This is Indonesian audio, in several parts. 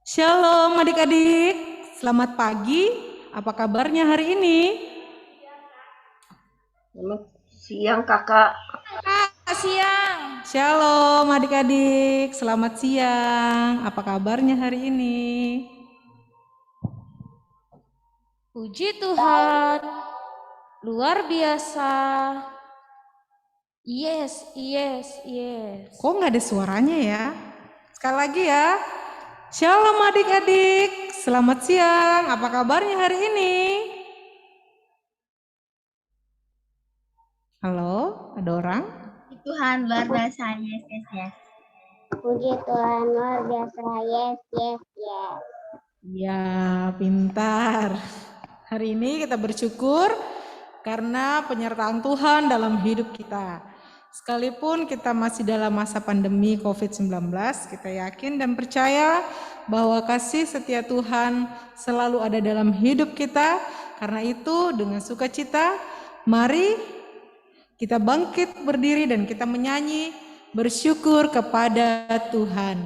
Shalom adik-adik, selamat pagi. Apa kabarnya hari ini? Selamat siang kakak. Siang. Shalom adik-adik, selamat siang. Apa kabarnya hari ini? Puji Tuhan, luar biasa. Yes. Kok nggak ada suaranya ya? Sekali lagi ya. Shalom adik-adik, selamat siang. Apa kabarnya hari ini? Halo, ada orang? Puji Tuhan luar biasa, yes. Puji Tuhan luar biasa, yes. Ya, pintar. Hari ini kita bersyukur karena penyertaan Tuhan dalam hidup kita. Sekalipun kita masih dalam masa pandemi COVID-19, kita yakin dan percaya bahwa kasih setia Tuhan selalu ada dalam hidup kita. Karena itu dengan sukacita, mari kita bangkit berdiri dan kita menyanyi bersyukur kepada Tuhan.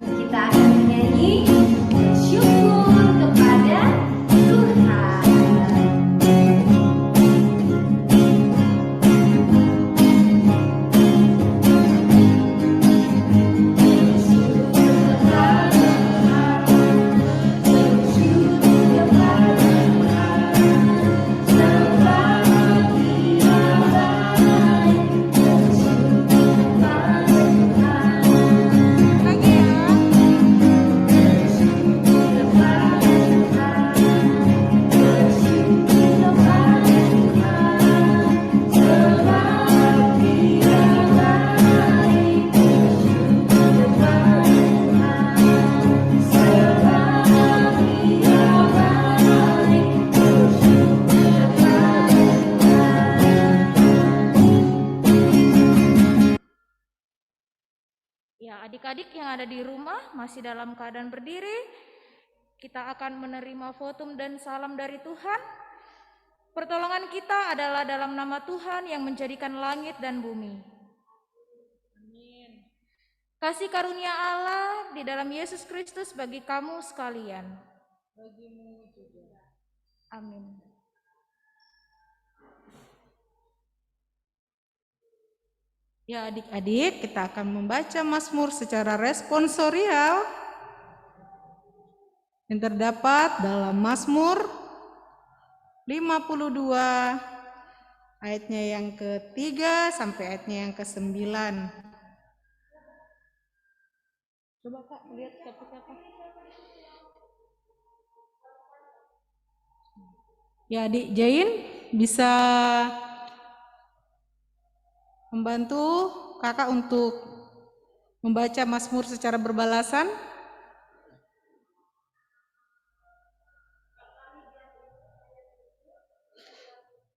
Kita akan menyanyi bersyukur kepada Tuhan. Ya, adik-adik yang ada di rumah masih dalam keadaan berdiri, kita akan menerima votum dan salam dari Tuhan. Pertolongan kita adalah dalam nama Tuhan yang menjadikan langit dan bumi. Amin. Kasih karunia Allah di dalam Yesus Kristus bagi kamu sekalian. Bagimu juga. Amin. Ya adik-adik, kita akan membaca Mazmur secara responsorial yang terdapat dalam Mazmur 52 ayatnya yang ke-3 sampai ayatnya yang ke-9. Coba Kak, lihat siapa-siapa. Ya adik Jain bisa membantu kakak untuk membaca Mazmur secara berbalasan.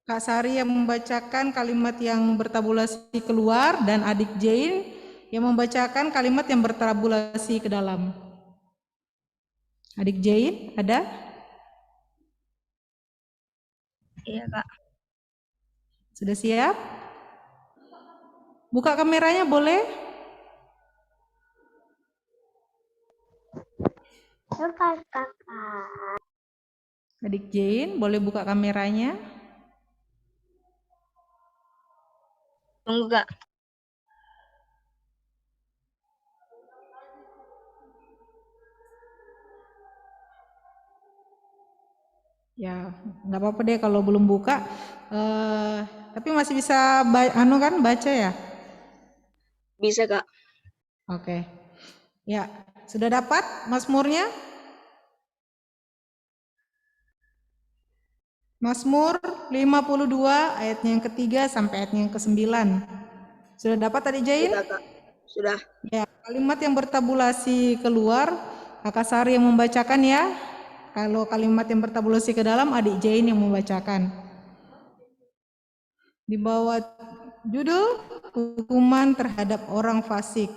Kak Sari yang membacakan kalimat yang bertabulasi keluar dan adik Jain yang membacakan kalimat yang bertabulasi ke dalam. Adik Jain ada? Iya kak. Sudah siap? Buka kameranya boleh? Suka kakak. Adik Jain boleh buka kameranya? Tunggu kak. Ya, nggak apa-apa deh kalau belum buka. Tapi masih bisa baca ya? Bisa kak. Oke. Ya, sudah dapat Mazmurnya? Mazmur 52 ayatnya yang ke-3 sampai ayatnya yang ke-9. Sudah dapat tadi Jain? Sudah kak. Sudah. Ya, kalimat yang bertabulasi keluar, Kakak Sari yang membacakan ya. Kalau kalimat yang bertabulasi ke dalam, adik Jain yang membacakan. Di bawah judul hukuman terhadap orang fasik.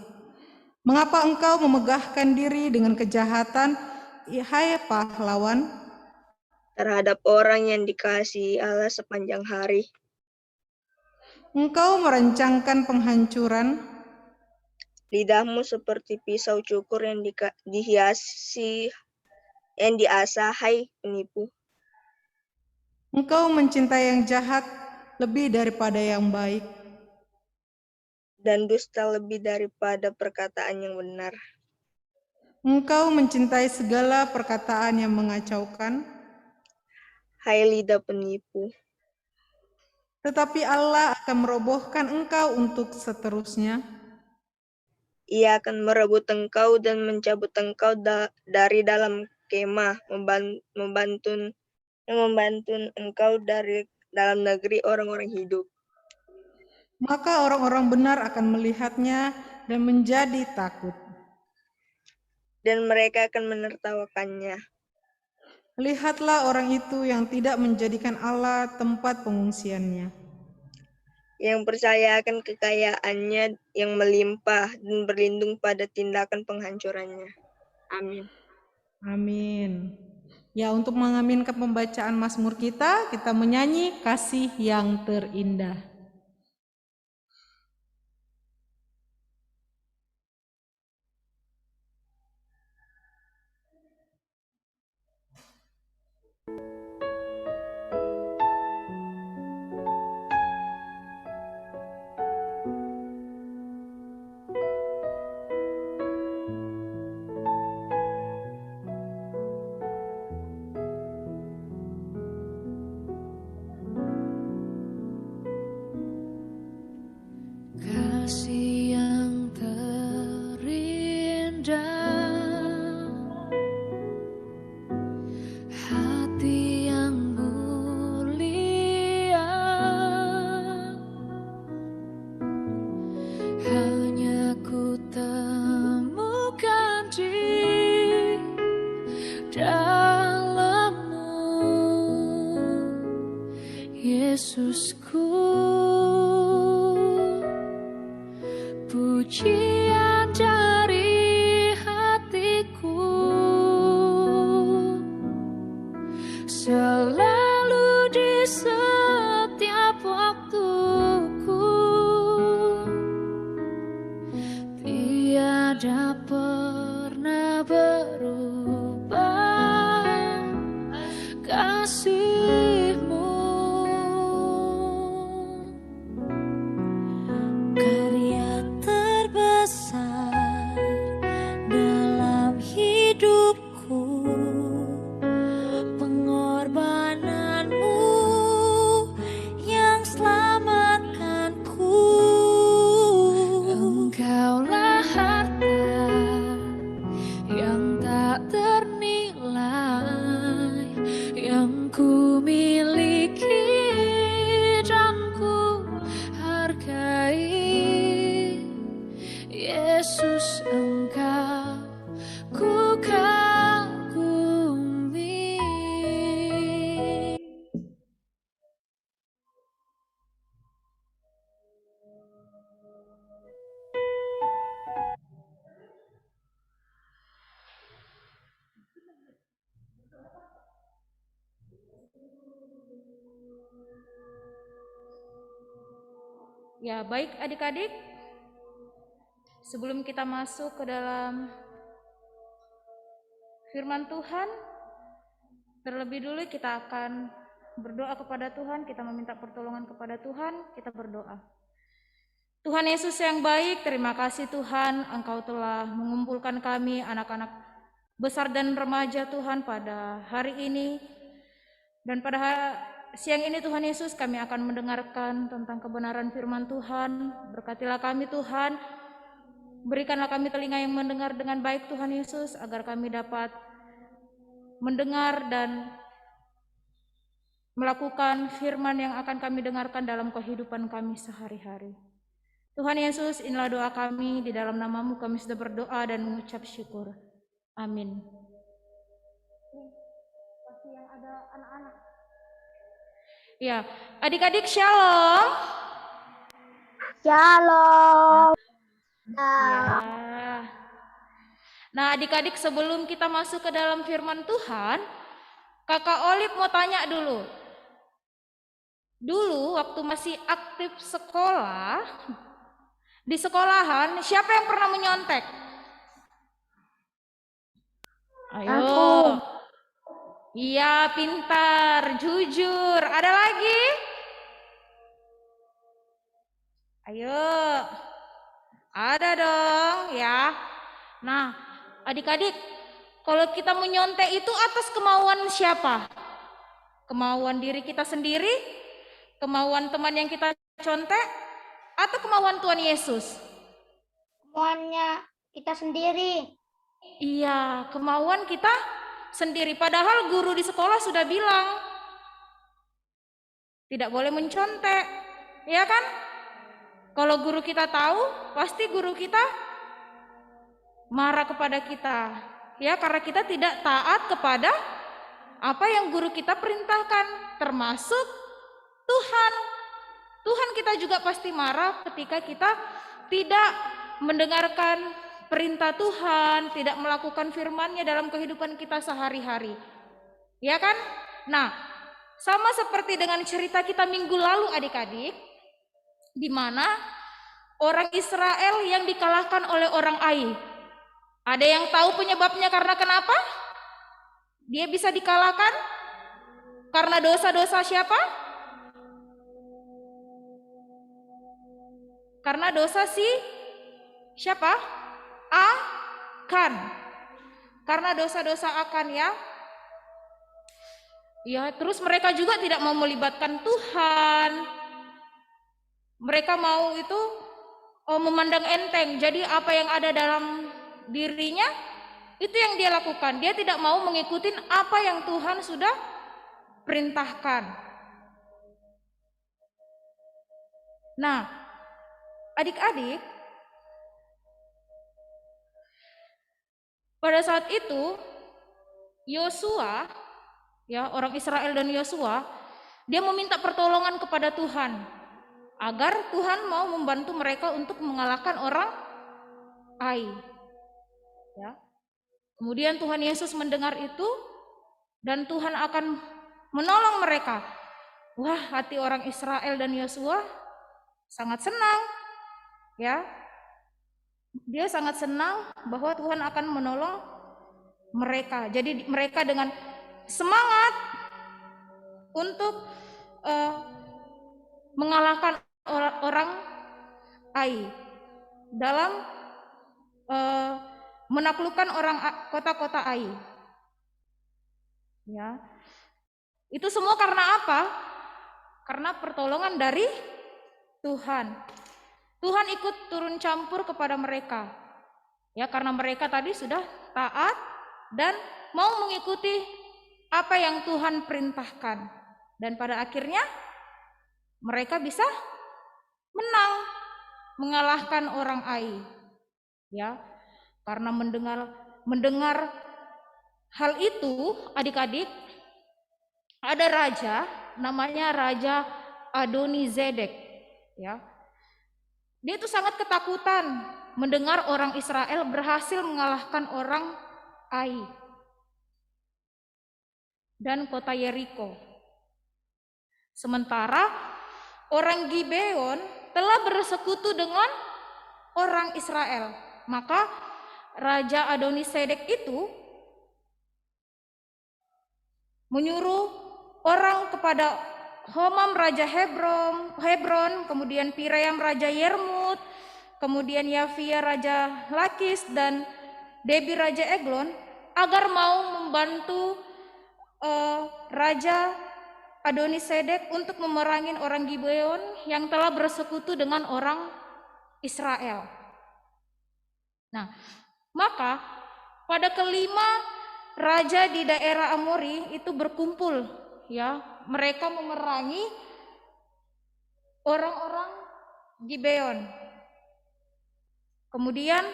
Mengapa engkau memegahkan diri dengan kejahatan, hai pahlawan? terhadap orang yang dikasihi Allah sepanjang hari. Engkau merancangkan penghancuran, Lidahmu seperti pisau cukur yang diasah, hai penipu. engkau mencintai yang jahat lebih daripada yang baik, Dan dusta lebih daripada perkataan yang benar. engkau mencintai segala perkataan yang mengacaukan, Hai lidah penipu. tetapi Allah akan merobohkan engkau untuk seterusnya. Ia akan merebut engkau dan mencabut engkau dari dalam kemah, membantun engkau dari dalam negeri orang-orang hidup. Maka orang-orang benar akan melihatnya dan menjadi takut. Dan mereka akan menertawakannya. Lihatlah orang itu yang tidak menjadikan Allah tempat pengungsiannya, Yang percaya akan kekayaannya yang melimpah dan berlindung pada tindakan penghancurannya. Amin. amin. Ya, untuk mengaminkan pembacaan Mazmur kita menyanyi kasih yang terindah. Kasih yang terindah, hati yang mulia, hanya ku temukan di dalam-Mu, Yesusku. Pujian dari hatiku selalu di setiap waktuku, tiada pernah berubah kasih-Mu. Karya terbesar dalam hidupku, pengorbanan-Mu yang selamatkanku. Engkaulah harta yang tak ternilai, yang ku miliki dan ku hargai. Yesus, Engkau ku kagumi. Ya, baik adik-adik. Sebelum kita masuk ke dalam firman Tuhan, terlebih dulu kita akan berdoa kepada Tuhan, kita meminta pertolongan kepada Tuhan, kita berdoa. Tuhan Yesus yang baik, terima kasih Tuhan, Engkau telah mengumpulkan kami anak-anak besar dan remaja Tuhan pada hari ini. Dan pada siang ini Tuhan Yesus, kami akan mendengarkan tentang kebenaran firman Tuhan. Berkatilah kami Tuhan, berikanlah kami telinga yang mendengar dengan baik Tuhan Yesus, agar kami dapat mendengar dan melakukan firman yang akan kami dengarkan dalam kehidupan kami sehari-hari. Tuhan Yesus, inilah doa kami, di dalam nama-Mu kami sudah berdoa dan mengucap syukur. Amin. Pasti yang ada anak-anak. Ya, adik-adik shalom. Shalom. Ya. Nah, adik-adik sebelum kita masuk ke dalam firman Tuhan, Kakak Olip mau tanya dulu. Dulu waktu masih aktif sekolah, di sekolahan siapa yang pernah menyontek? Ayo. Aku. Iya, pintar, jujur. Ada lagi? Ayo. Ada dong ya. Nah, adik-adik, kalau kita menyontek itu atas kemauan siapa? Kemauan diri kita sendiri? Kemauan teman yang kita contek? Atau kemauan Tuhan Yesus? Semuanya kita sendiri. Iya, kemauan kita sendiri. Padahal guru di sekolah sudah bilang tidak boleh mencontek, ya kan? Kalau guru kita tahu, pasti guru kita marah kepada kita, ya, karena kita tidak taat kepada apa yang guru kita perintahkan, termasuk Tuhan. Tuhan kita juga pasti marah ketika kita tidak mendengarkan perintah Tuhan, tidak melakukan firman-Nya dalam kehidupan kita sehari-hari. Ya kan? Nah, sama seperti dengan cerita kita minggu lalu adik-adik, di mana orang Israel yang dikalahkan oleh orang Ai. Ada yang tahu penyebabnya karena kenapa? Dia bisa dikalahkan? Karena dosa-dosa siapa? Karena dosa siapa? Akan. Karena dosa-dosa Akan ya. Ya, terus mereka juga tidak mau melibatkan Tuhan. Mereka mau itu memandang enteng. Jadi apa yang ada dalam dirinya itu yang dia lakukan. Dia tidak mau mengikuti apa yang Tuhan sudah perintahkan. Nah, adik-adik, pada saat itu Yosua, ya, orang Israel dan Yosua, dia meminta pertolongan kepada Tuhan agar Tuhan mau membantu mereka untuk mengalahkan orang Ai. Ya. Kemudian Tuhan Yesus mendengar itu dan Tuhan akan menolong mereka. Wah, hati orang Israel dan Yosua sangat senang. Ya. Dia sangat senang bahwa Tuhan akan menolong mereka. Jadi mereka dengan semangat untuk mengalahkan orang Ai dalam menaklukkan orang kota-kota Ai. Ya. Itu semua karena apa? Karena pertolongan dari Tuhan. Tuhan ikut turun campur kepada mereka. Ya, karena mereka tadi sudah taat dan mau mengikuti apa yang Tuhan perintahkan. Dan pada akhirnya mereka bisa menang, mengalahkan orang Ai. Ya. Karena mendengar hal itu, adik-adik, ada raja namanya Raja Adoni-Zedek, ya. Dia itu sangat ketakutan mendengar orang Israel berhasil mengalahkan orang Ai dan kota Yeriko. Sementara orang Gibeon telah bersekutu dengan orang Israel. Maka Raja Adoni-Zedek itu menyuruh orang kepada Homam Raja Hebron, kemudian Piream Raja Yermut, kemudian Yafia Raja Lakis dan Debi Raja Eglon agar mau membantu Raja Adoni-Zedek untuk memerangi orang Gibeon yang telah bersekutu dengan orang Israel. Nah, maka pada kelima raja di daerah Amori itu berkumpul, ya, mereka memerangi orang-orang Gibeon. Kemudian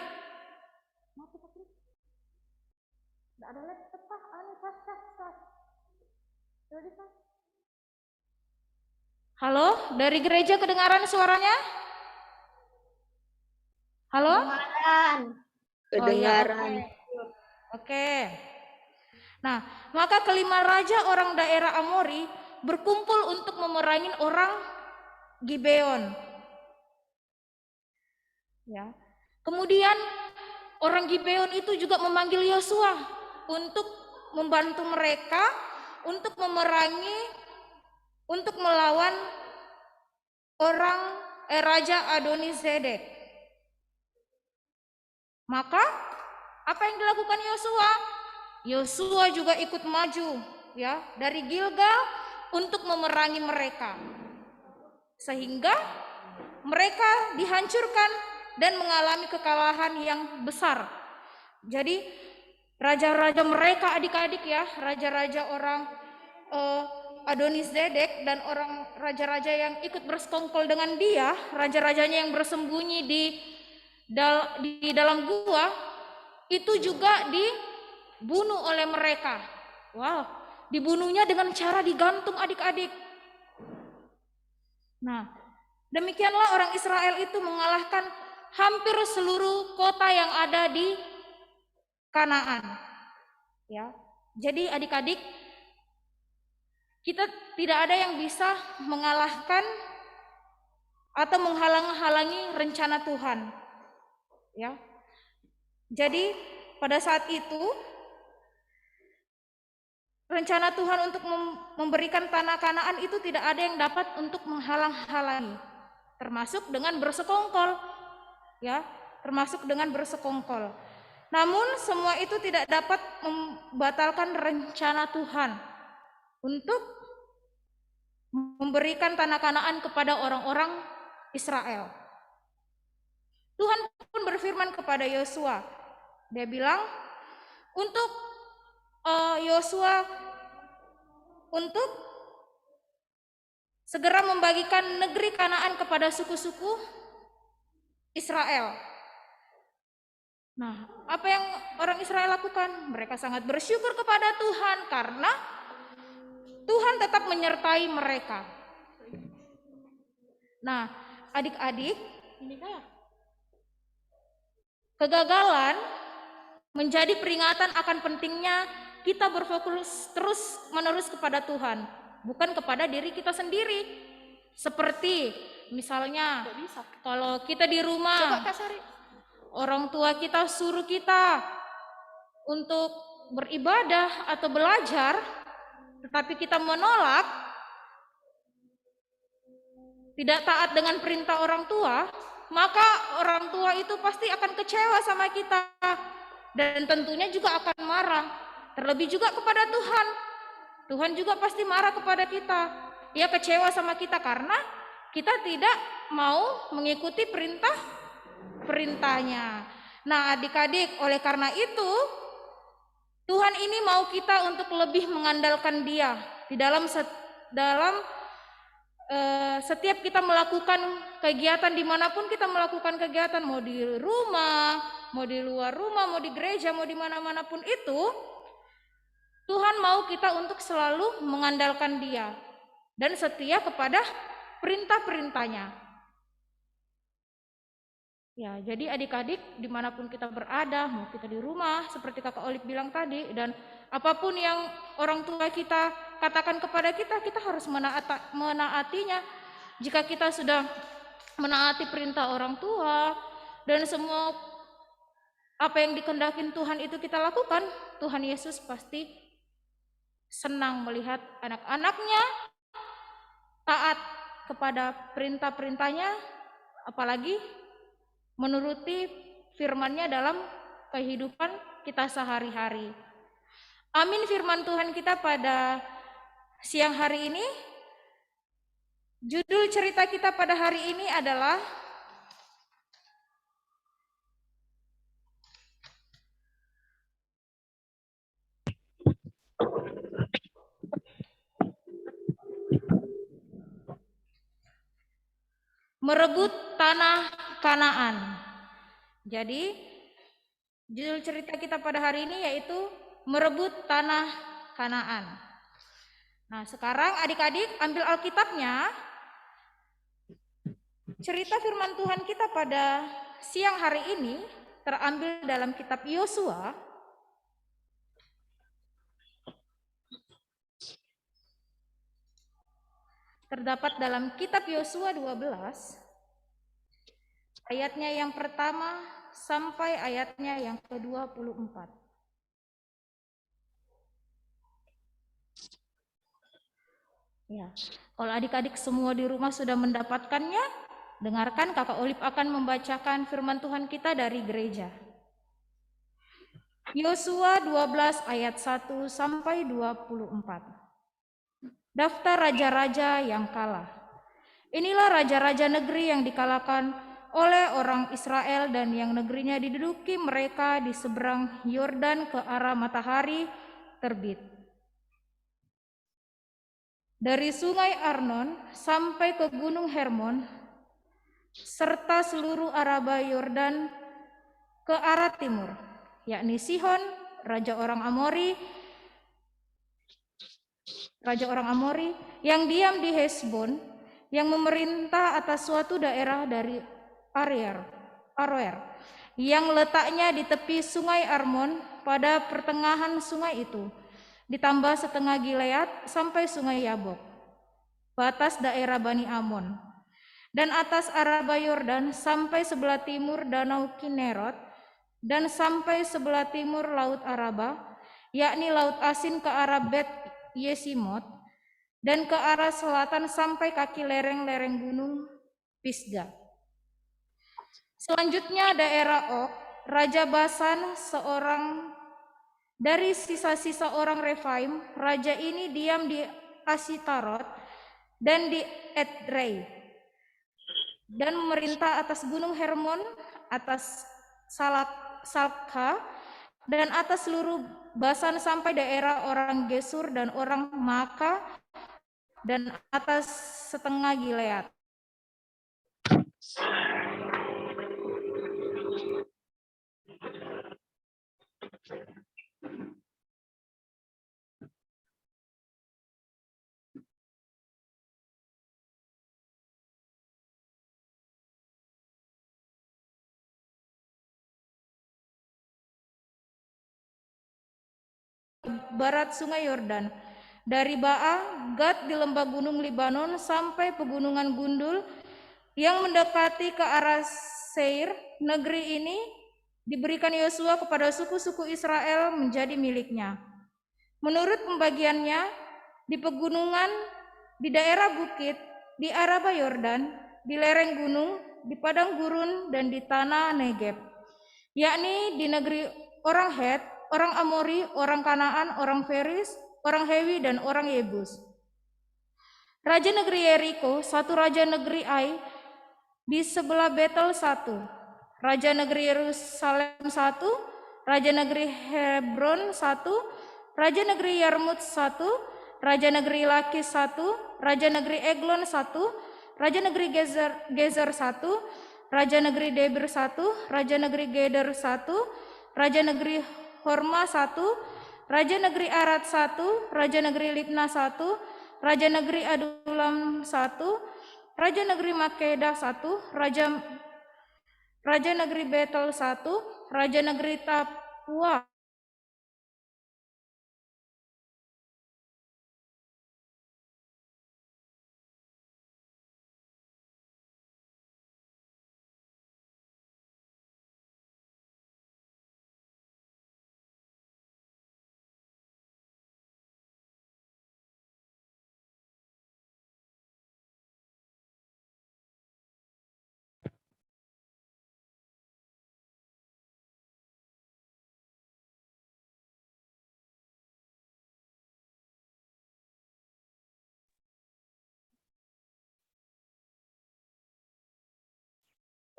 halo, dari gereja kedengaran suaranya? Halo? Kedengaran. Kedengaran. Oke. Nah, maka kelima raja orang daerah Amori berkumpul untuk memerangi orang Gibeon. Ya. Kemudian orang Gibeon itu juga memanggil Yosua untuk membantu mereka untuk memerangi, untuk melawan Raja Adonizedek. Maka apa yang dilakukan Yosua? Yosua juga ikut maju ya dari Gilgal untuk memerangi mereka. Sehingga mereka dihancurkan dan mengalami kekalahan yang besar. Jadi raja-raja mereka adik-adik ya, raja-raja orang Adonizedek dan orang raja-raja yang ikut bersekongkol dengan dia, raja-rajanya yang bersembunyi di dalam gua, itu juga dibunuh oleh mereka. Wow, dibunuhnya dengan cara digantung adik-adik. Nah, demikianlah orang Israel itu mengalahkan hampir seluruh kota yang ada di Kanaan. Ya, jadi adik-adik, kita tidak ada yang bisa mengalahkan atau menghalang-halangi rencana Tuhan. Ya. Jadi pada saat itu rencana Tuhan untuk memberikan tanah Kanaan itu tidak ada yang dapat untuk menghalang-halangi, termasuk dengan bersekongkol. Ya, termasuk dengan bersekongkol. Namun semua itu tidak dapat membatalkan rencana Tuhan untuk memberikan tanah Kanaan kepada orang-orang Israel. Tuhan pun berfirman kepada Yosua. Dia bilang untuk Yosua untuk segera membagikan negeri Kanaan kepada suku-suku Israel. Nah, apa yang orang Israel lakukan? Mereka sangat bersyukur kepada Tuhan karena Tuhan tetap menyertai mereka. Nah, adik-adik, kegagalan menjadi peringatan akan pentingnya kita berfokus terus-menerus kepada Tuhan, bukan kepada diri kita sendiri. Seperti misalnya kalau kita di rumah, orang tua kita suruh kita untuk beribadah atau belajar, tetapi kita menolak, tidak taat dengan perintah orang tua, maka orang tua itu pasti akan kecewa sama kita dan tentunya juga akan marah. Terlebih juga kepada Tuhan. Tuhan juga pasti marah kepada kita. Dia kecewa sama kita karena kita tidak mau mengikuti perintahnya. Nah, adik-adik, oleh karena itu Tuhan ini mau kita untuk lebih mengandalkan Dia di dalam setiap kita melakukan kegiatan, dimanapun kita melakukan kegiatan, mau di rumah, mau di luar rumah, mau di gereja, mau di mana-mana pun itu, Tuhan mau kita untuk selalu mengandalkan Dia dan setia kepada perintah-perintahnya. Ya, jadi adik-adik dimanapun kita berada, mau kita di rumah, seperti kakak Olip bilang tadi, dan apapun yang orang tua kita katakan kepada kita, kita harus menaatinya. Jika kita sudah menaati perintah orang tua dan semua apa yang dikehendaki Tuhan itu kita lakukan, Tuhan Yesus pasti senang melihat anak-anaknya taat kepada perintah-perintahnya, apalagi menuruti firman-Nya dalam kehidupan kita sehari-hari. Amin firman Tuhan kita pada siang hari ini. Judul cerita kita pada hari ini adalah merebut tanah Kanaan. Jadi judul cerita kita pada hari ini yaitu merebut tanah Kanaan. Nah, sekarang adik-adik ambil Alkitabnya. Cerita firman Tuhan kita pada siang hari ini terambil dalam kitab Yosua terdapat dalam kitab Yosua 12 ayatnya yang pertama sampai ayatnya yang ke-24. Ya, kalau adik-adik semua di rumah sudah mendapatkannya, dengarkan Kakak Olip akan membacakan firman Tuhan kita dari gereja. Yosua 12 ayat 1 sampai 24. Daftar raja-raja yang kalah. Inilah raja-raja negeri yang dikalahkan oleh orang Israel dan yang negerinya diduduki mereka di seberang Yordan ke arah matahari terbit. Dari sungai Arnon sampai ke gunung Hermon, serta seluruh Araba Yordan ke arah timur, yakni Sihon, raja orang Amori, yang diam di Hesbon, yang memerintah atas suatu daerah dari Aroer, yang letaknya di tepi sungai Arnon pada pertengahan sungai itu, ditambah setengah Gilead sampai sungai Yabok, batas daerah Bani Amon, dan atas Araba Yordan sampai sebelah timur danau Kinerot, dan sampai sebelah timur laut Araba, yakni laut asin ke arah Bet Yesimot, dan ke arah selatan sampai kaki lereng-lereng gunung Pisga. Selanjutnya daerah Og, Raja Basan, seorang dari sisa-sisa orang Refaim. Raja ini diam di Asitarot dan di Edrei, dan memerintah atas gunung Hermon, atas Salka, dan atas seluruh Basan sampai daerah orang Gesur dan orang Maka, dan atas setengah Gilead. Barat sungai Yordan, dari Ba'a, Gad di lembah gunung Libanon sampai pegunungan Gundul yang mendekati ke arah Seir. Negeri ini diberikan Yosua kepada suku-suku Israel menjadi miliknya. Menurut pembagiannya, di pegunungan, di daerah bukit, di Araba Yordan, di lereng gunung, di padang gurun, dan di tanah Negeb, yakni di negeri orang Het, orang Amori, orang Kanaan, orang Feris, orang Hewi, dan orang Yebus. Raja negeri Yeriko, satu raja negeri Ai, di sebelah Betel satu, raja negeri Yerusalem satu, raja negeri Hebron satu, raja negeri Yarmut satu, raja negeri Lakis satu, raja negeri Eglon satu, raja negeri Gezer satu, raja negeri Debir satu, raja negeri Geder satu, raja negeri Horma satu, raja negeri Arad satu, raja negeri Libna satu, raja negeri Adulam satu, raja negeri Makedah satu, raja negeri Betel satu, raja negeri Tapua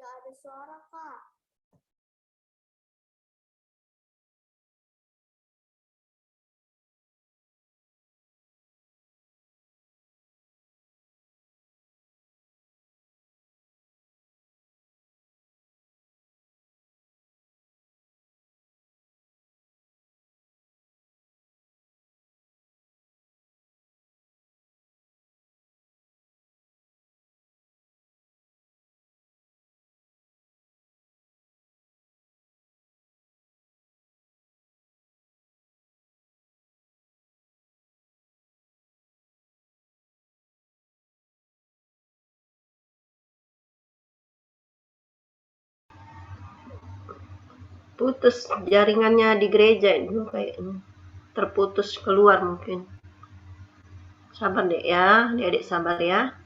Gak ada suara, Kak. Putus jaringannya di gereja itu kayaknya. Terputus keluar mungkin. Sabar dek ya, adik-adik sabar ya.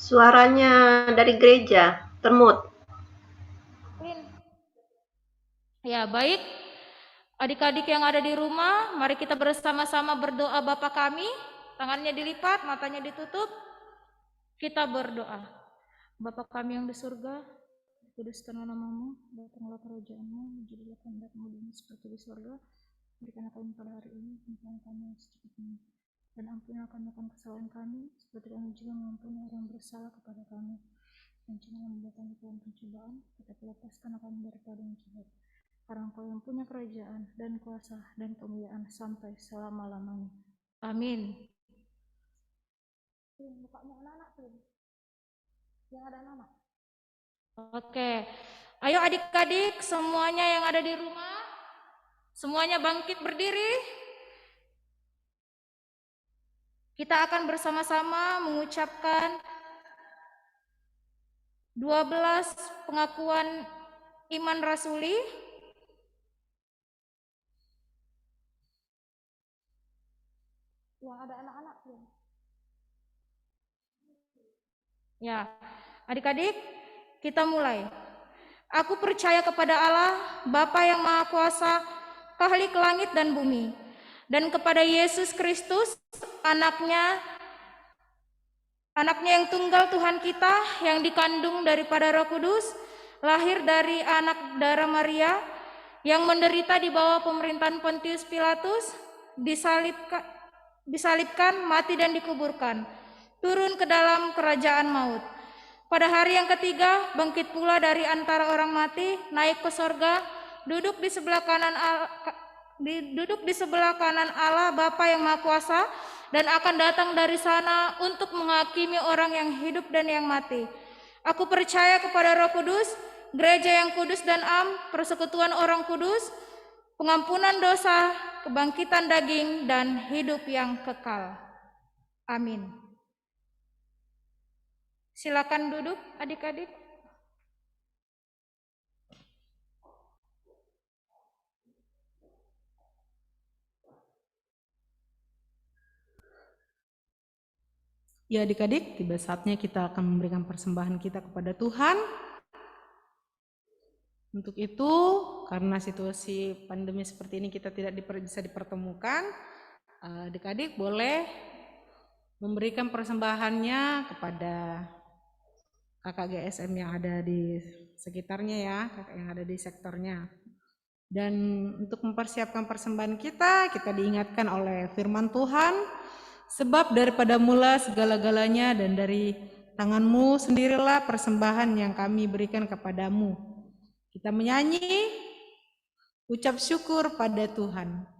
Suaranya dari gereja, termut. Ya, baik. Adik-adik yang ada di rumah, mari kita bersama-sama berdoa Bapa kami. Tangannya dilipat, matanya ditutup. Kita berdoa. Bapa kami yang di surga, kuduskanlah namamu, datanglah kerajaanmu, jadilah kehendakmu di bumi seperti di surga. Berikanlah kami pada hari ini, ampuni kami secukupnya. Dan ampunilah kami akan kesalahan kami, seperti kami juga mengampuni orang yang bersalah kepada kami. Dan janganlah membawa kami ke dalam pencobaan, tetapi lepaskanlah kami daripada yang jahat. Karena Engkau yang punya kerajaan dan kuasa dan kemuliaan sampai selama-lamanya. Amin. Bukanya anak-anak tuh. Yang ada anak-anak. Oke. Ayo adik-adik semuanya yang ada di rumah, semuanya bangkit berdiri. Kita akan bersama-sama mengucapkan 12 pengakuan iman rasuli. Yang ada anak-anak belum? Ya, adik-adik, kita mulai. Aku percaya kepada Allah, Bapa yang Maha Kuasa, Khalik langit dan bumi, dan kepada Yesus Kristus, anaknya yang tunggal Tuhan kita, yang dikandung daripada Roh Kudus, lahir dari anak darah Maria, yang menderita di bawah pemerintahan Pontius Pilatus, disalibkan, mati dan dikuburkan, turun ke dalam kerajaan maut. Pada hari yang ketiga, bangkit pula dari antara orang mati, naik ke sorga, duduk di sebelah kanan Allah Bapa yang Maha Kuasa, dan akan datang dari sana untuk menghakimi orang yang hidup dan yang mati. Aku percaya kepada Roh Kudus, gereja yang kudus dan am, persekutuan orang kudus, pengampunan dosa, kebangkitan daging, dan hidup yang kekal. Amin. Silakan duduk adik-adik. Ya adik-adik, tiba saatnya kita akan memberikan persembahan kita kepada Tuhan. Untuk itu, karena situasi pandemi seperti ini kita tidak bisa dipertemukan, adik-adik boleh memberikan persembahannya kepada kakak GSM yang ada di sekitarnya ya, kakak yang ada di sektornya. Dan untuk mempersiapkan persembahan kita diingatkan oleh firman Tuhan, sebab daripada mula segala-galanya dan dari tanganmu sendirilah persembahan yang kami berikan kepadamu. Kita menyanyi, ucap syukur pada Tuhan.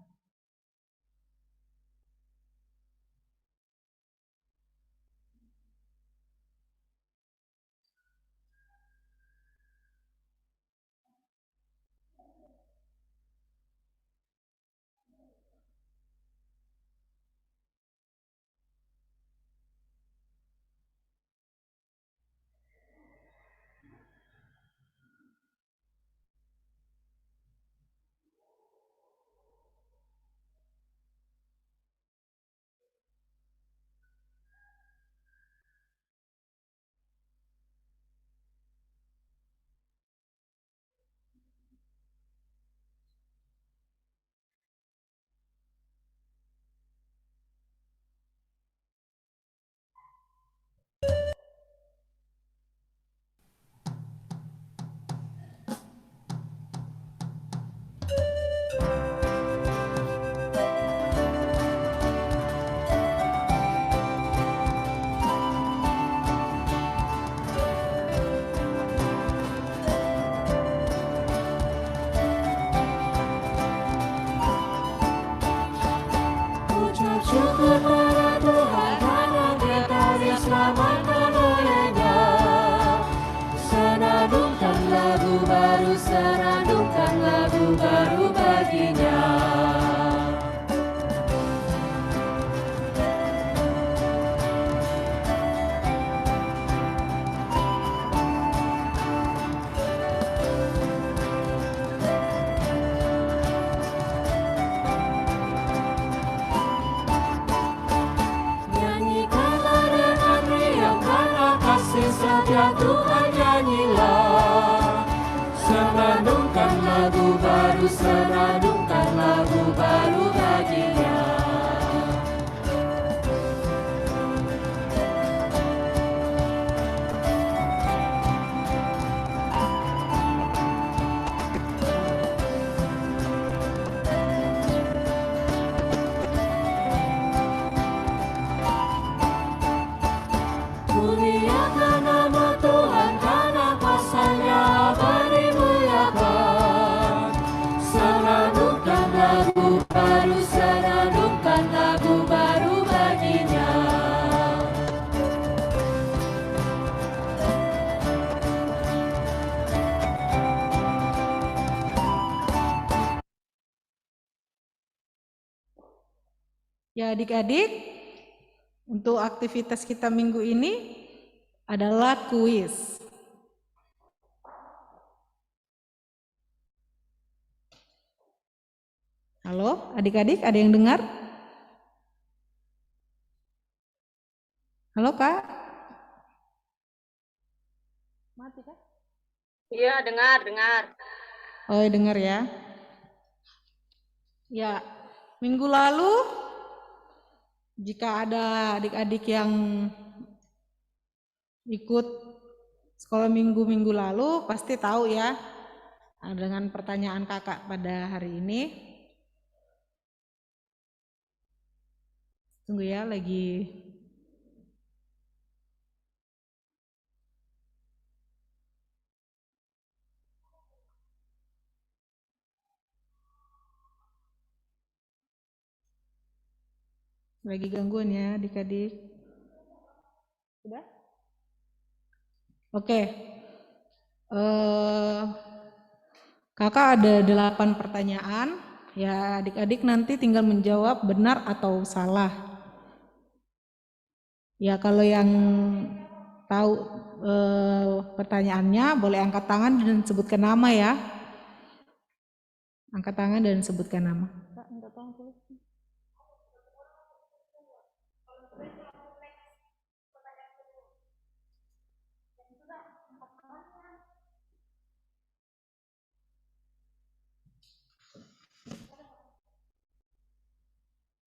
wajah Tuhan nyanyilah. Senandungkan lagu baru, senandungkan lagu baru baginya. Muliakan nama Tuhan karena kuasa-Nya dimuliakan. Senandungkan lagu baru, senandungkan lagu baru baginya. Ya adik-adik, untuk aktivitas kita minggu ini adalah kuis. Halo adik-adik, ada yang dengar? Halo Kak? Mati Kak? Iya, dengar. Oh dengar ya. Ya, minggu lalu jika ada adik-adik yang ikut sekolah minggu lalu pasti tahu ya dengan pertanyaan kakak pada hari ini. Tunggu ya, lagi gangguan ya adik-adik. Sudah? Oke. Kakak ada 8 pertanyaan. Ya adik-adik nanti tinggal menjawab benar atau salah. Ya kalau yang tahu pertanyaannya boleh angkat tangan dan sebutkan nama ya. Angkat tangan dan sebutkan nama.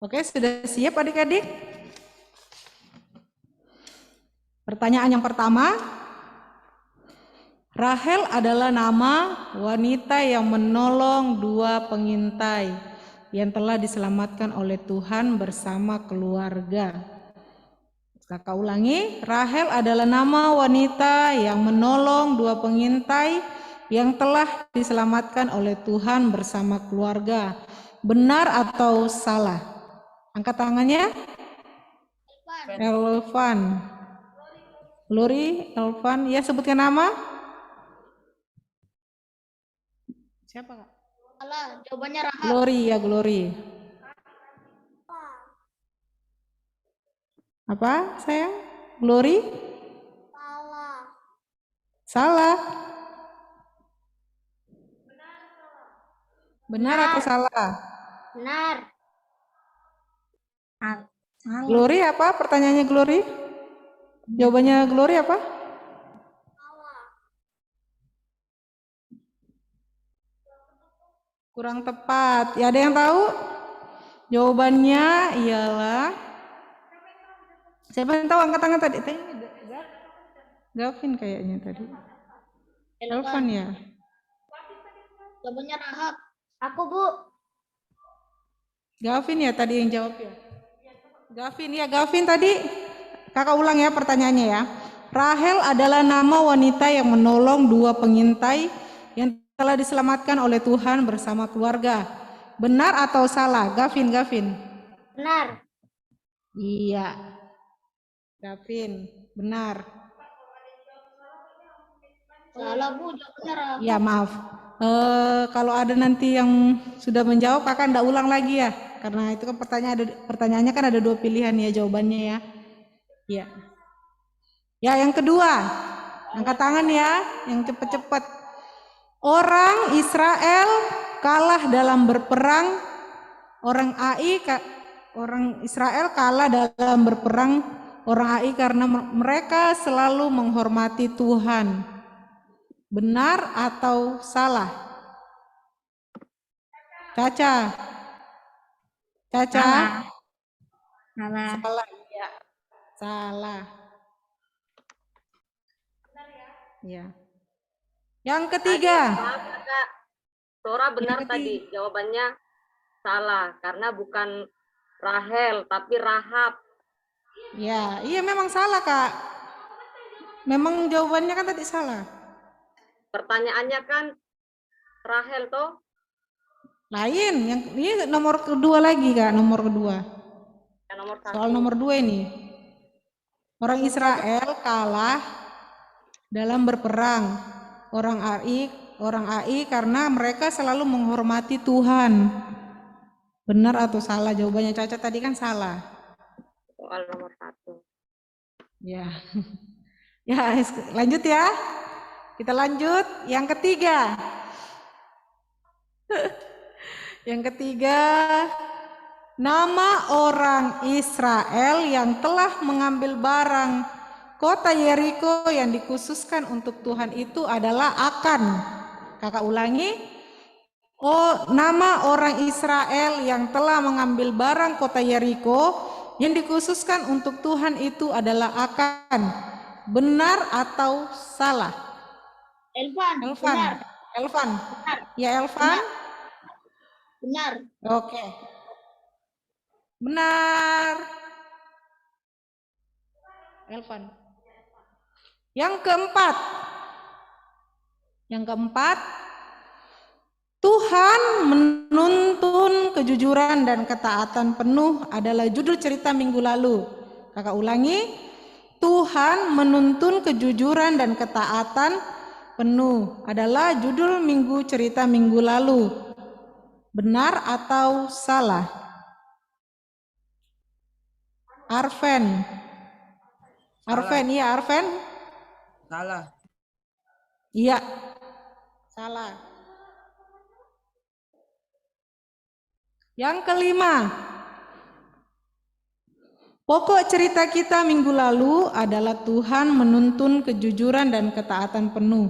Oke, sudah siap adik-adik? Pertanyaan yang pertama, Rahel adalah nama wanita yang menolong 2 pengintai yang telah diselamatkan oleh Tuhan bersama keluarga. Kakak ulangi, Rahel adalah nama wanita yang menolong 2 pengintai yang telah diselamatkan oleh Tuhan bersama keluarga. Benar atau salah? Angkat tangannya. Elvan. Glory, Elvan. Ya, sebutkan nama. Siapa Kak? Salah, jawabannya Rahab. Glory ya, Glory. Apa sayang? Glory? Salah. Salah. Benar atau salah? Benar. Glory apa? Pertanyaannya Glory? Jawabannya Glory apa? Kurang tepat. Ya ada yang tahu? Jawabannya ialah, siapa yang tahu angkat tangan tadi? Gavin kayaknya tadi. Elvan ya? Jawabannya Rahab. Aku, Bu. Gavin ya tadi yang jawab ya? Gavin ya, Gavin tadi. Kakak ulang ya pertanyaannya ya. Rahel adalah nama wanita yang menolong 2 pengintai yang telah diselamatkan oleh Tuhan bersama keluarga. Benar atau salah? Gavin. Benar. Iya. Gavin, benar. Salah, Bu. Jawabannya Rahab. Ya maaf. Kalau ada nanti yang sudah menjawab, kakak ndak ulang lagi ya. Karena itu kan pertanyaannya kan ada 2 pilihan ya jawabannya ya. Ya. Ya yang kedua, angkat tangan ya, yang cepet-cepet. Orang Israel kalah dalam berperang. Orang Israel kalah dalam berperang orang AI karena mereka selalu menghormati Tuhan. Benar atau salah? Caca. Caca? Salah. Salah. Iya. Salah. Ya. Yang ketiga. Maaf ya, Kak. Tora benar Yang tadi, jawabannya salah karena bukan Rahel tapi Rahab. Ya, iya memang salah, Kak. Memang jawabannya kan tadi salah. Pertanyaannya kan Rahel toh? Lain, yang ini nomor kedua lagi, Kak, nomor kedua. Yang nomor Soal 1. nomor 2 ini. Orang Israel kalah dalam berperang. Orang AI karena mereka selalu menghormati Tuhan. Benar atau salah? Jawabannya Caca tadi kan salah. Soal nomor 1. Ya. Ya, lanjut ya. Kita lanjut yang ketiga. Yang ketiga, nama orang Israel yang telah mengambil barang kota Yeriko yang dikhususkan untuk Tuhan itu adalah Akan. Kakak ulangi. Oh, nama orang Israel yang telah mengambil barang kota Yeriko yang dikhususkan untuk Tuhan itu adalah Akan. Benar atau salah? Elvan. Elvan. Elvan. Ya, Elvan. Benar. Oke. Benar. Elvan. Yang keempat. Tuhan menuntun kejujuran dan ketaatan penuh adalah judul cerita minggu lalu. Kakak ulangi. Tuhan menuntun kejujuran dan ketaatan penuh adalah judul cerita minggu lalu. Benar atau salah? Arven. Arven, iya Arven? Salah. Iya. Salah. Yang kelima. Pokok cerita kita minggu lalu adalah Tuhan menuntun kejujuran dan ketaatan penuh.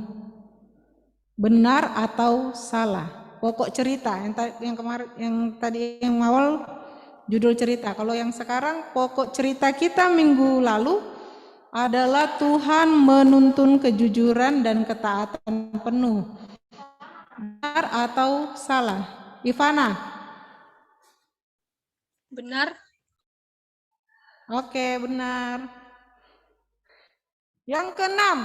Benar atau salah? Pokok cerita yang kemarin, yang tadi yang awal judul cerita. Kalau yang sekarang pokok cerita kita minggu lalu adalah Tuhan menuntun kejujuran dan ketaatan penuh. Benar atau salah? Ivana? Benar. Oke, benar. Yang keenam.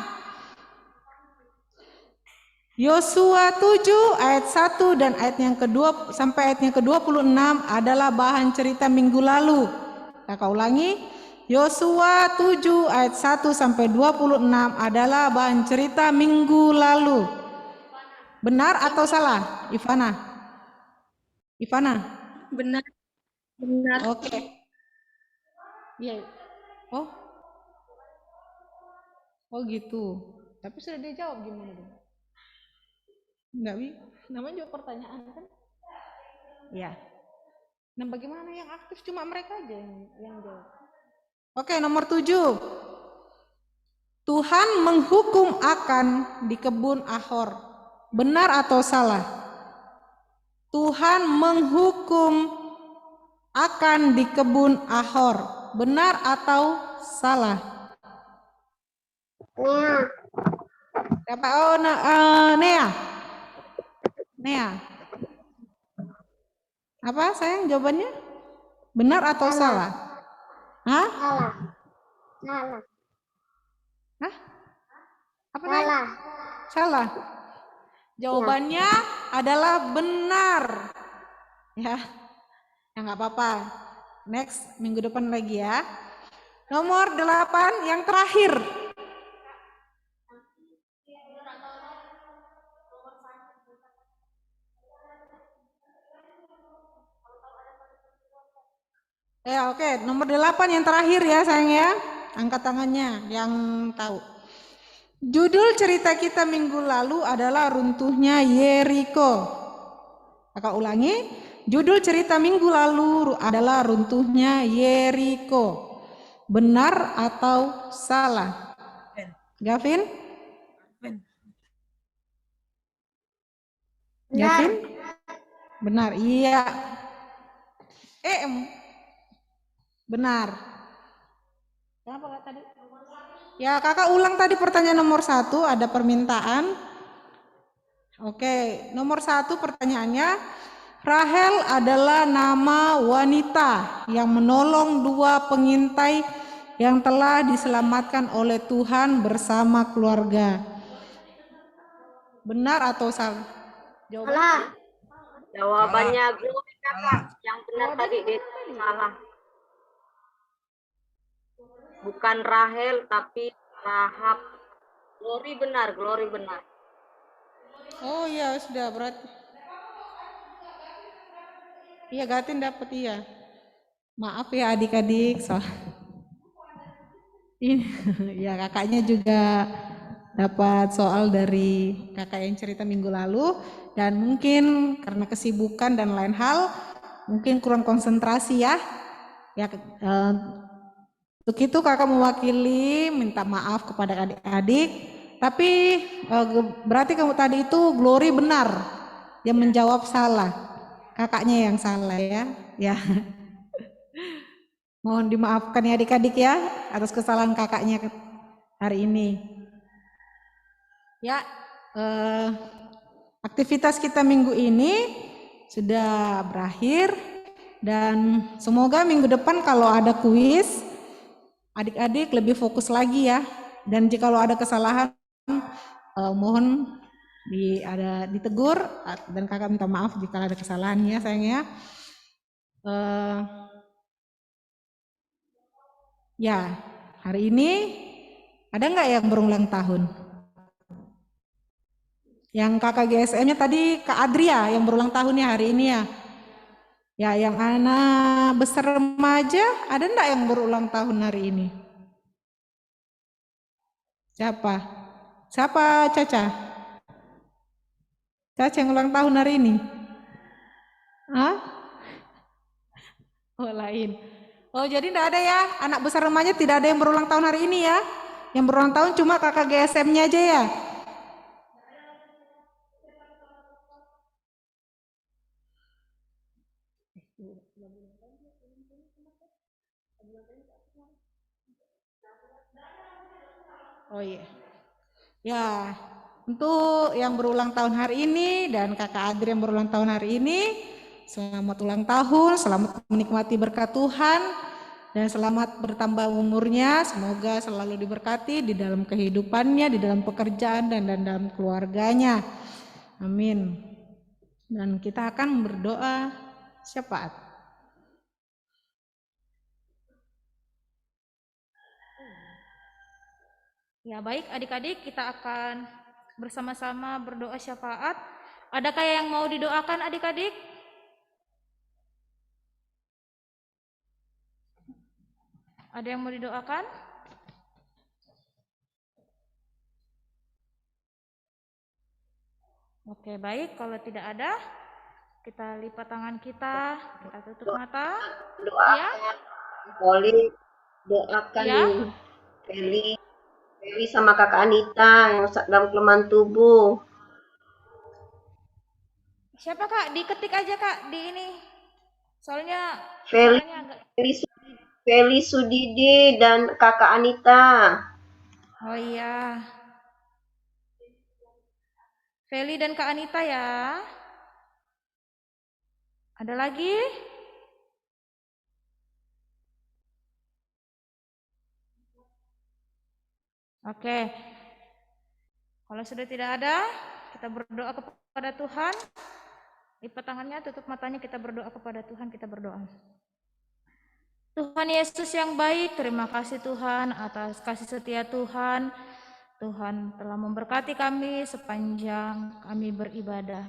Yosua 7 ayat 1 dan ayat yang kedua sampai ayat yang ke-26 adalah bahan cerita minggu lalu. Kakak ulangi. Yosua 7 ayat 1 sampai 26 adalah bahan cerita minggu lalu. Benar atau salah? Ivana? Benar. Benar. Oke. Iya. Oh. Oh gitu. Tapi sudah dia jawab gimana dong? Enggak, namanya juga pertanyaan kan? Ya. Nah, bagaimana yang aktif cuma mereka aja yang jawab. Oke, nomor 7. Tuhan menghukum Akan di kebun Ahor. Benar atau salah? Tuhan menghukum Akan di kebun Ahor. Benar atau salah? Siapa? Oh, Nea. Apa sayang jawabannya? Benar atau salah? Hah? Salah. Hah? Apa tadi? Salah. Jawabannya adalah benar. Ya. Ya nggak apa-apa. Next minggu depan lagi ya. Nomor 8 yang terakhir. Ya oke, nomor 8 yang terakhir ya sayang ya. Angkat tangannya yang tahu. Judul cerita kita minggu lalu adalah runtuhnya Yeriko. Kakak ulangi. Judul cerita minggu lalu adalah runtuhnya Yeriko. Benar atau salah? Gavin? Gavin? Benar. Iya. Benar. Kenapa Kak tadi? Ya, kakak ulang tadi pertanyaan nomor 1, ada permintaan. Oke, nomor 1 pertanyaannya, Rahel adalah nama wanita yang menolong 2 pengintai yang telah diselamatkan oleh Tuhan bersama keluarga. Benar atau salah? Salah. Jawabannya Glory kakak. Yang benar tadi salah. Bukan Rahel tapi Rahab. Glory benar, Glory benar. Oh iya, sudah berarti. Iya, Gatin dapat iya. Maaf ya adik-adik, ini ya kakaknya juga dapat soal dari kakak yang cerita minggu lalu, dan mungkin karena kesibukan dan lain hal mungkin kurang konsentrasi ya. Untuk itu kakak mewakili minta maaf kepada adik-adik, tapi berarti kamu tadi itu Glory benar, dia menjawab salah, kakaknya yang salah ya. Mohon dimaafkan ya adik-adik ya atas kesalahan kakaknya hari ini. Ya, aktivitas kita minggu ini sudah berakhir, dan semoga minggu depan kalau ada kuis, adik-adik lebih fokus lagi ya. Dan jika ada kesalahan, mohon ditegur, dan kakak minta maaf jika ada kesalahan ya sayang ya. Ya, hari ini ada nggak yang berulang tahun? Yang kakak GSM-nya tadi Kak Adria yang berulang tahun ya hari ini ya. Ya, yang anak besar remaja ada nggak yang berulang tahun hari ini? Siapa? Siapa Caca? Caca yang ulang tahun hari ini? Hah? Oh lain. Oh jadi enggak ada ya, anak besar remaja tidak ada yang berulang tahun hari ini ya. Yang berulang tahun cuma kakak GSM-nya aja ya. Oh iya. Ya, untuk yang berulang tahun hari ini dan kakak Adri yang berulang tahun hari ini, selamat ulang tahun, selamat menikmati berkat Tuhan, dan selamat bertambah umurnya. Semoga selalu diberkati di dalam kehidupannya, di dalam pekerjaan, dan dalam keluarganya. Amin. Dan kita akan berdoa syafaat. Ya baik adik-adik, kita akan bersama-sama berdoa syafaat. Adakah yang mau didoakan adik-adik? Ada yang mau didoakan? Oke baik, kalau tidak ada, kita lipat tangan kita tutup mata. Doakan Ya. Poli, doakan Ya. Feli sama kakak Anita yang dalam kelemahan tubuh. Siapa kak? Diketik aja kak di ini. Soalnya Feli, suaranya agak. Feli Sudidi dan kakak Anita. Oh iya. Feli dan Kak Anita ya. Ada lagi? Oke. Kalau sudah tidak ada, kita berdoa kepada Tuhan. Lipat tangannya, tutup matanya, kita berdoa kepada Tuhan, kita berdoa. Tuhan Yesus yang baik, terima kasih Tuhan atas kasih setia Tuhan. Tuhan telah memberkati kami sepanjang kami beribadah.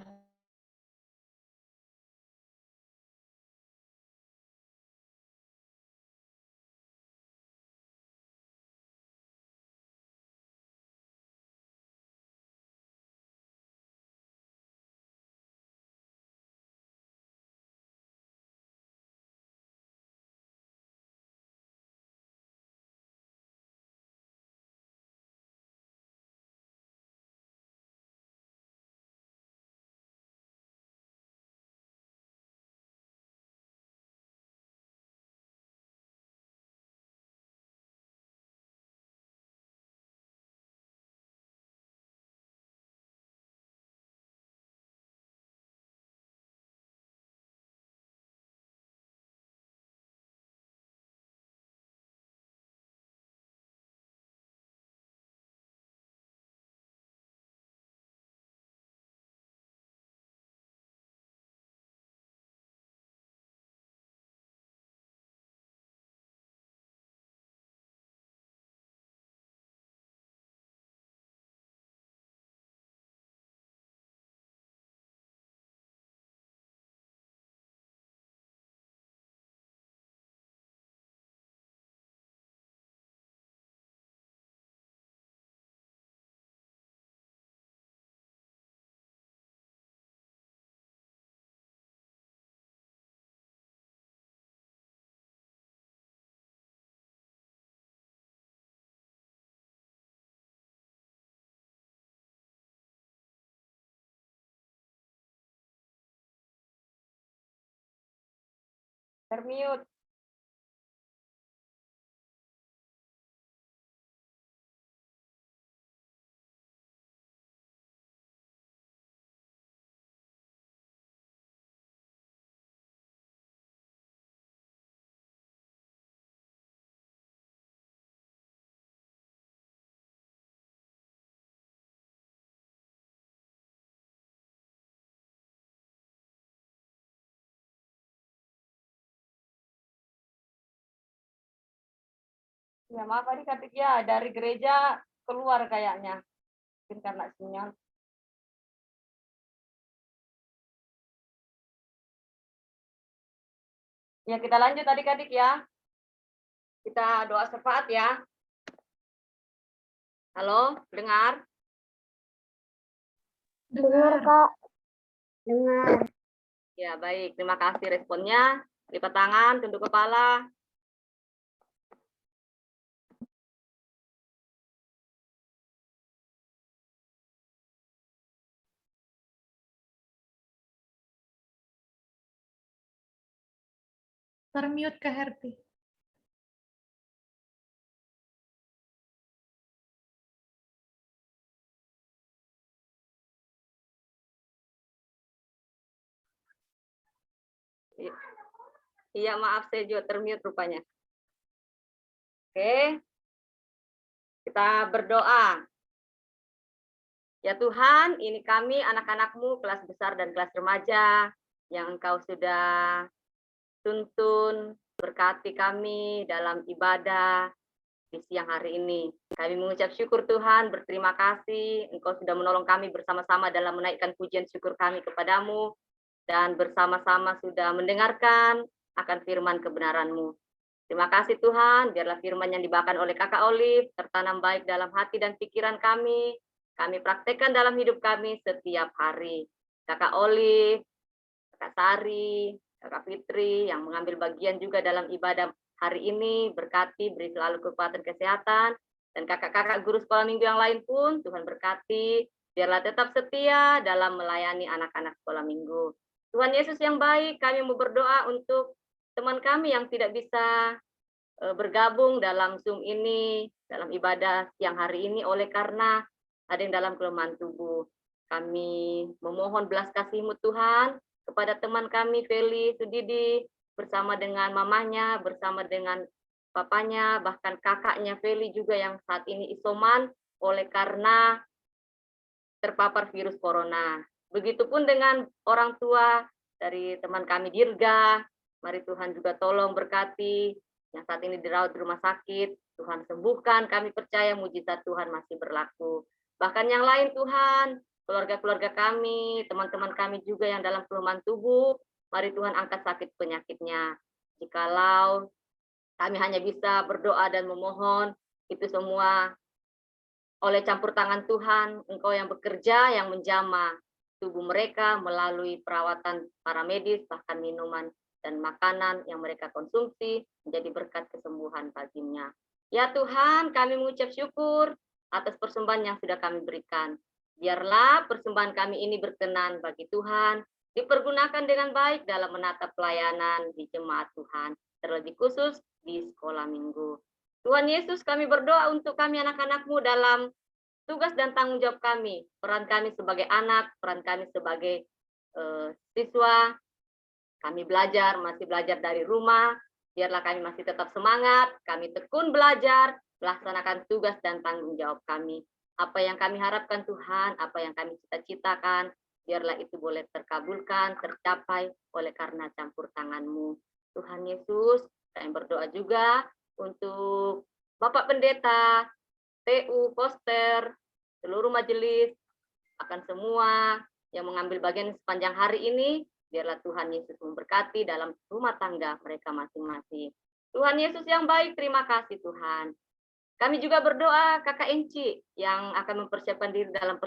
Termute. Ya maaf adik-adik ya, dari gereja keluar kayaknya. Mungkin karena sinyal. Ya kita lanjut adik-adik ya. Kita doa syafaat ya. Halo, dengar? Dengar, Kak. Dengar. Ya baik, terima kasih responnya. Lipat tangan, tunduk kepala. Termute Kak Herti. Iya maaf saya juga termute rupanya. Oke, kita berdoa. Ya Tuhan, ini kami anak-anak-Mu kelas besar dan kelas remaja yang Engkau sudah tuntun, berkati kami dalam ibadah di siang hari ini. Kami mengucap syukur Tuhan, berterima kasih Engkau sudah menolong kami bersama-sama dalam menaikkan pujian syukur kami kepadamu dan bersama-sama sudah mendengarkan akan firman kebenaran-Mu. Terima kasih Tuhan, biarlah firman yang dibawakan oleh Kakak Olive tertanam baik dalam hati dan pikiran kami praktekkan dalam hidup kami setiap hari. Kakak Olive, Kakak Sari, Kakak Fitri yang mengambil bagian juga dalam ibadah hari ini, berkati, beri selalu kekuatan kesehatan, dan kakak-kakak guru sekolah minggu yang lain pun Tuhan berkati, biarlah tetap setia dalam melayani anak-anak sekolah minggu. Tuhan Yesus yang baik, kami mau berdoa untuk teman kami yang tidak bisa bergabung dalam Zoom ini, dalam ibadah siang hari ini oleh karena ada yang dalam kelemahan tubuh. Kami memohon belas kasih-Mu Tuhan kepada teman kami Feli Sudidi bersama dengan mamanya, bersama dengan papanya, bahkan kakaknya Feli juga yang saat ini isoman oleh karena terpapar virus corona. Begitupun dengan orang tua dari teman kami Dirga, mari Tuhan juga tolong berkati yang saat ini dirawat di rumah sakit, Tuhan sembuhkan, kami percaya mujizat Tuhan masih berlaku. Bahkan yang lain Tuhan, keluarga-keluarga kami, teman-teman kami juga yang dalam kelemahan tubuh, mari Tuhan angkat sakit penyakitnya. Jikalau kami hanya bisa berdoa dan memohon, itu semua oleh campur tangan Tuhan, Engkau yang bekerja, yang menjamah tubuh mereka melalui perawatan para medis, bahkan minuman dan makanan yang mereka konsumsi, menjadi berkat kesembuhan baginya. Ya Tuhan, kami mengucap syukur atas persembahan yang sudah kami berikan. Biarlah persembahan kami ini berkenan bagi Tuhan, dipergunakan dengan baik dalam menata pelayanan di jemaat Tuhan, terlebih khusus di sekolah minggu. Tuhan Yesus, kami berdoa untuk kami anak-anak-Mu dalam tugas dan tanggung jawab kami, peran kami sebagai anak, peran kami sebagai siswa, kami masih belajar dari rumah, biarlah kami masih tetap semangat, kami tekun belajar, melaksanakan tugas dan tanggung jawab kami. Apa yang kami harapkan Tuhan, apa yang kami cita-citakan, biarlah itu boleh terkabulkan, tercapai oleh karena campur tangan-Mu. Tuhan Yesus, kami berdoa juga untuk Bapak Pendeta, TU, Poster, seluruh majelis, akan semua yang mengambil bagian sepanjang hari ini, biarlah Tuhan Yesus memberkati dalam rumah tangga mereka masing-masing. Tuhan Yesus yang baik, terima kasih Tuhan. Kami juga berdoa Kakak Enci yang akan mempersiapkan diri dalam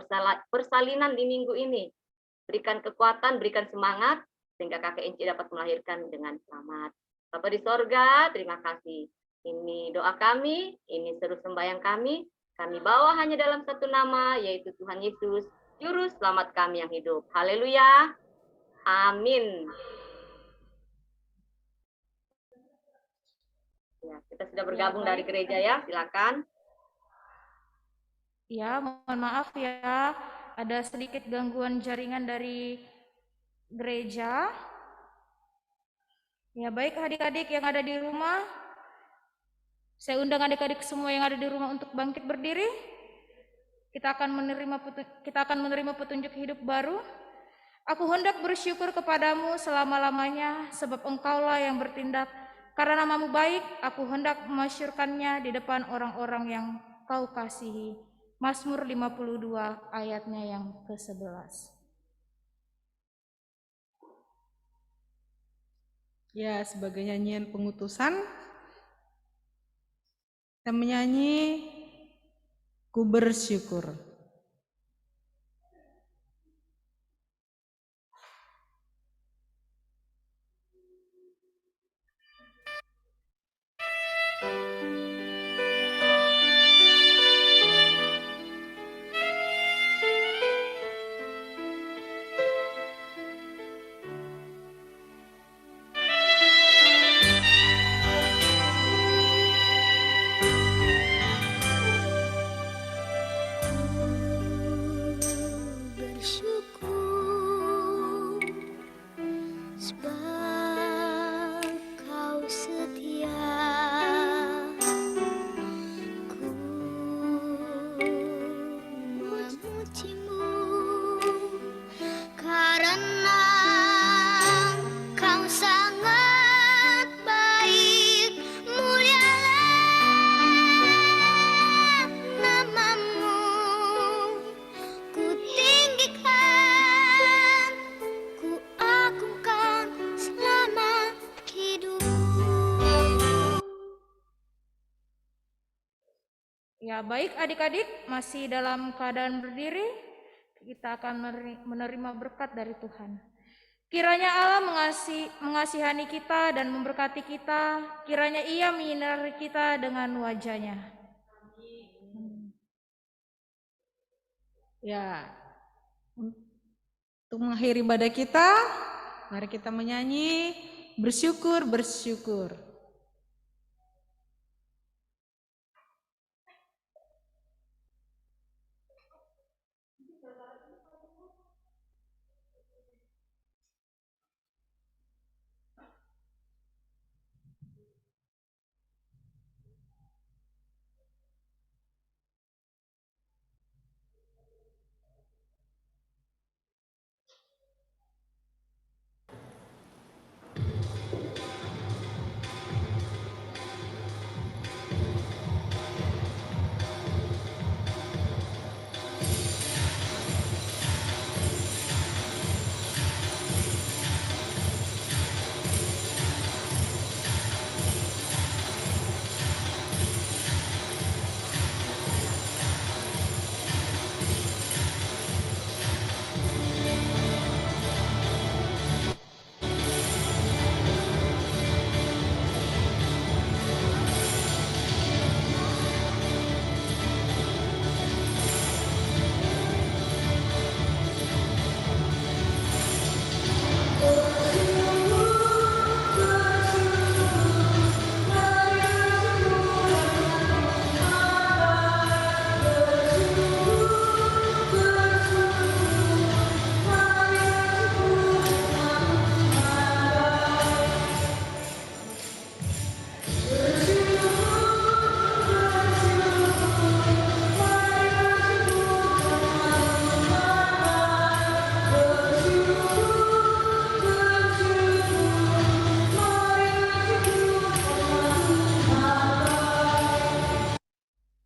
persalinan di minggu ini. Berikan kekuatan, berikan semangat, sehingga Kakak Enci dapat melahirkan dengan selamat. Bapa di sorga, terima kasih. Ini doa kami, ini seru sembahyang kami bawa hanya dalam satu nama, yaitu Tuhan Yesus, Juru Selamat kami yang hidup. Haleluya. Amin. kita sudah bergabung dari gereja ya, silakan. Ya, mohon maaf ya, ada sedikit gangguan jaringan dari gereja. Ya, baik adik-adik yang ada di rumah, saya undang adik-adik semua yang ada di rumah untuk bangkit berdiri. Kita akan menerima petunjuk hidup baru. Aku hendak bersyukur kepadamu selama-lamanya, sebab engkaulah yang bertindak. Karena namamu baik, aku hendak memasyurkannya di depan orang-orang yang kau kasihi. Mazmur 52 ayatnya yang ke-11. Ya, sebagai nyanyian pengutusan, kita menyanyi Ku Bersyukur. Ya, baik adik-adik, masih dalam keadaan berdiri, kita akan menerima berkat dari Tuhan. Kiranya Allah mengasihani kita dan memberkati kita, kiranya Ia menyinari kita dengan wajah-Nya. Ya, untuk mengakhiri ibadah kita, mari kita menyanyi bersyukur, bersyukur.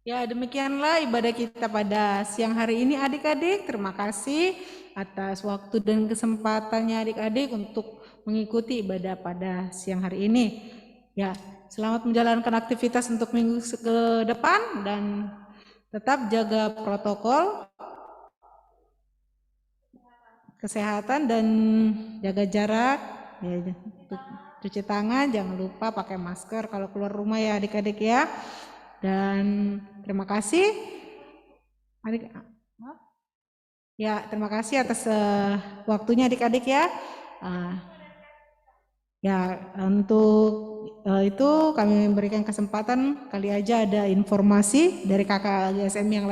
Ya, demikianlah ibadah kita pada siang hari ini adik-adik. Terima kasih atas waktu dan kesempatannya adik-adik untuk mengikuti ibadah pada siang hari ini. Ya, selamat menjalankan aktivitas untuk minggu ke depan dan tetap jaga protokol kesehatan dan jaga jarak. Ya, cuci tangan, jangan lupa pakai masker kalau keluar rumah ya adik-adik ya. Dan terima kasih adik. Ya, terima kasih atas waktunya adik-adik ya. Ya, untuk itu kami memberikan kesempatan kali aja ada informasi dari kakak GSM yang lain.